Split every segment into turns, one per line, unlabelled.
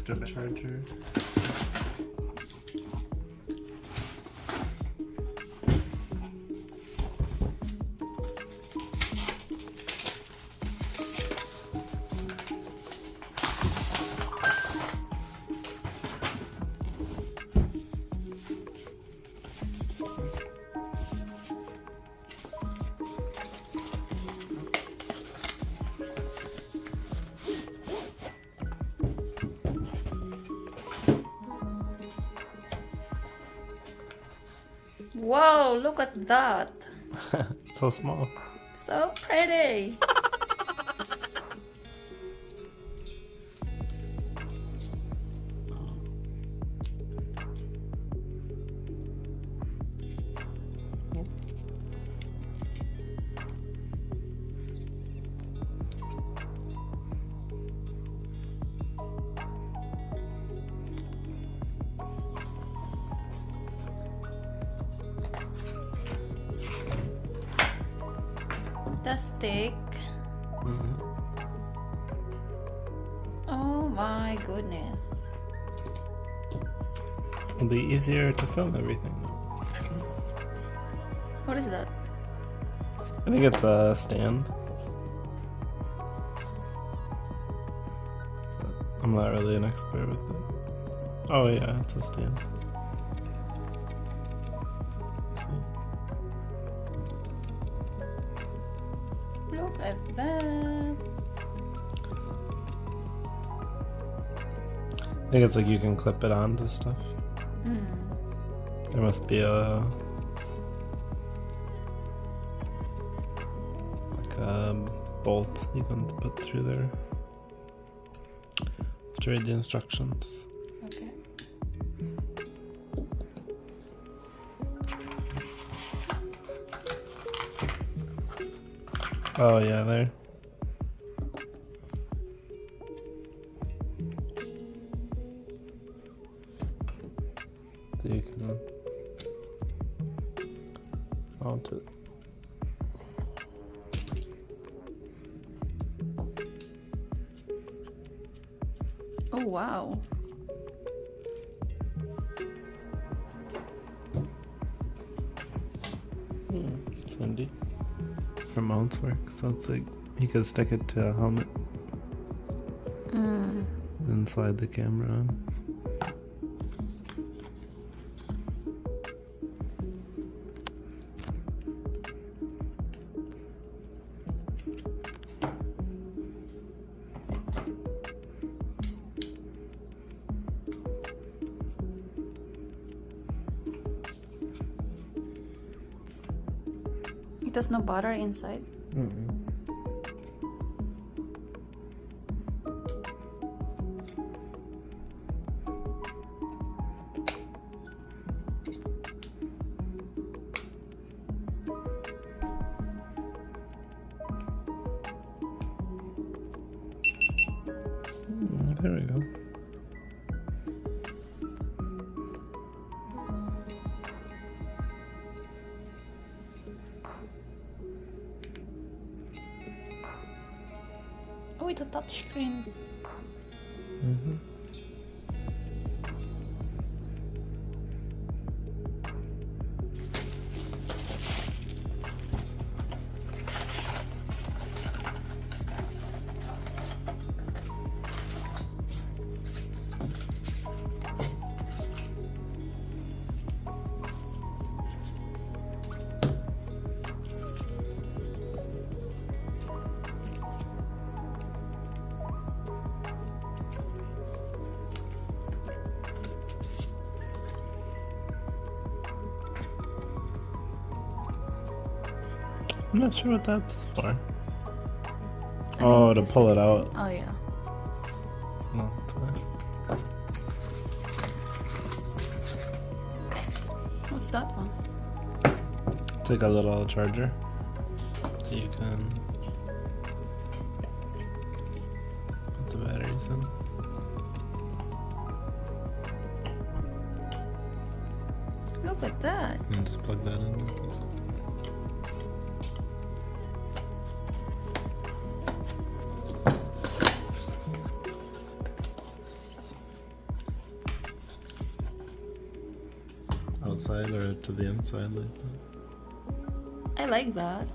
extra charger.
Whoa, look at that.
So small.
So pretty. The stick. Oh my goodness.
It'll be easier to film everything.
What is that?
I think it's a stand. I'm not really an expert with it. Oh yeah, it's a stand.
Look at that.
I think it's like you can clip it onto stuff. There must be a bolt you can put through there. To read the instructions.
Okay.
Oh yeah, there. So you can mount it.
Oh wow.
It's handy. For mounts work, so it's like you could stick it to a helmet. Then slide the camera on.
It has no battery inside.
There we go.
Oh, it's a touch screen.
I'm not sure what that's for. Oh, to pull it out.
Oh yeah.
No, it's fine.
What's that one?
It's like a little charger that you can put the batteries in.
Look at that.
And just plug that in. outside or to the inside like that.
I like that.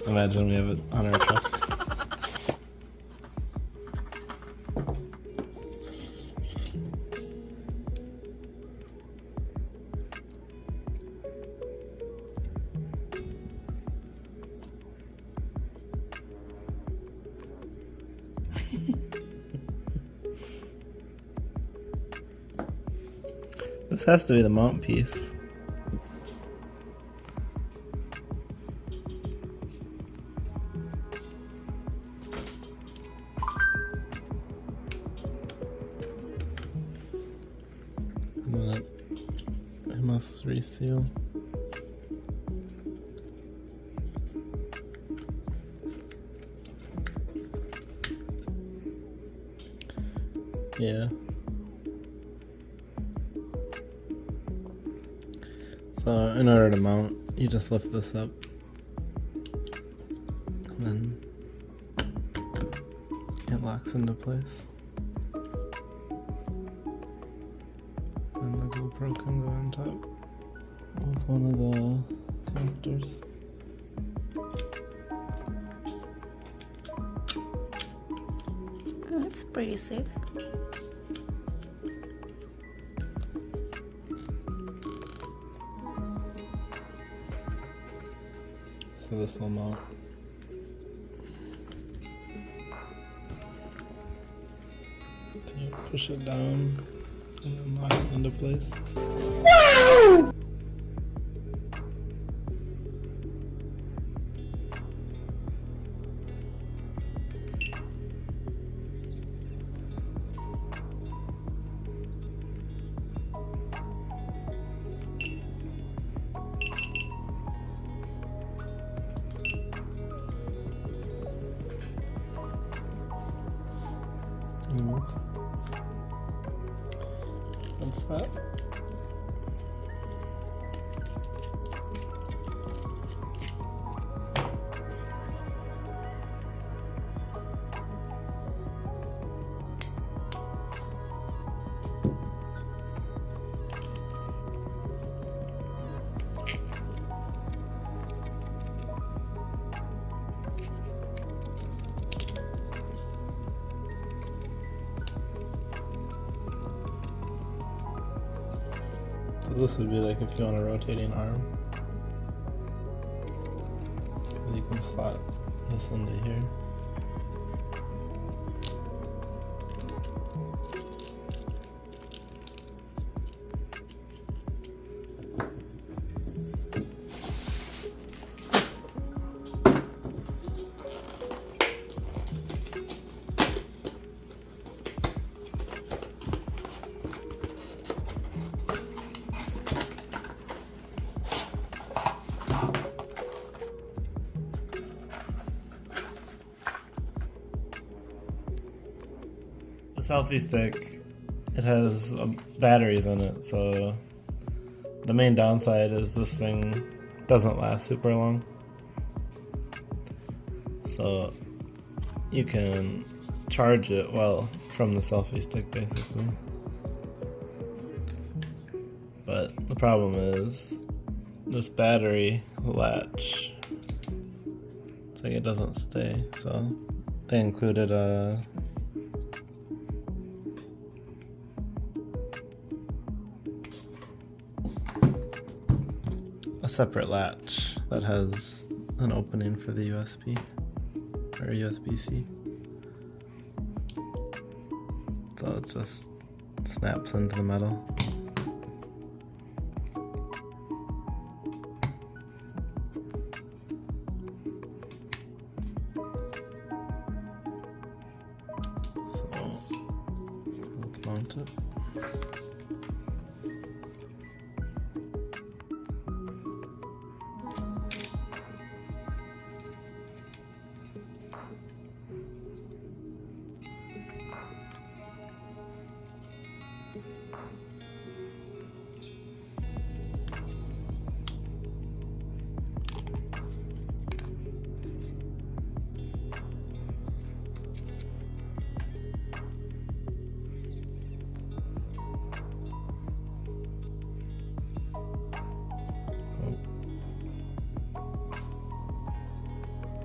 Imagine we have it on our truck. This has to be the mount piece. I must reseal. Yeah. So in order to mount, you just lift this up, and then it locks into place. And the GoPro can go on top with one of the connectors.
It's pretty safe.
So this will mount. So you push it down and then lock it into place. Anyways, that's that. So this would be like if you want a rotating arm. You can slot this into here. The selfie stick, it has batteries in it, so the main downside is this thing doesn't last super long. So you can charge it from the selfie stick basically. But the problem is this battery latch, it's like it doesn't stay, so they included a separate latch that has an opening for the USB or USB-C. So it just snaps into the metal. So let's mount it.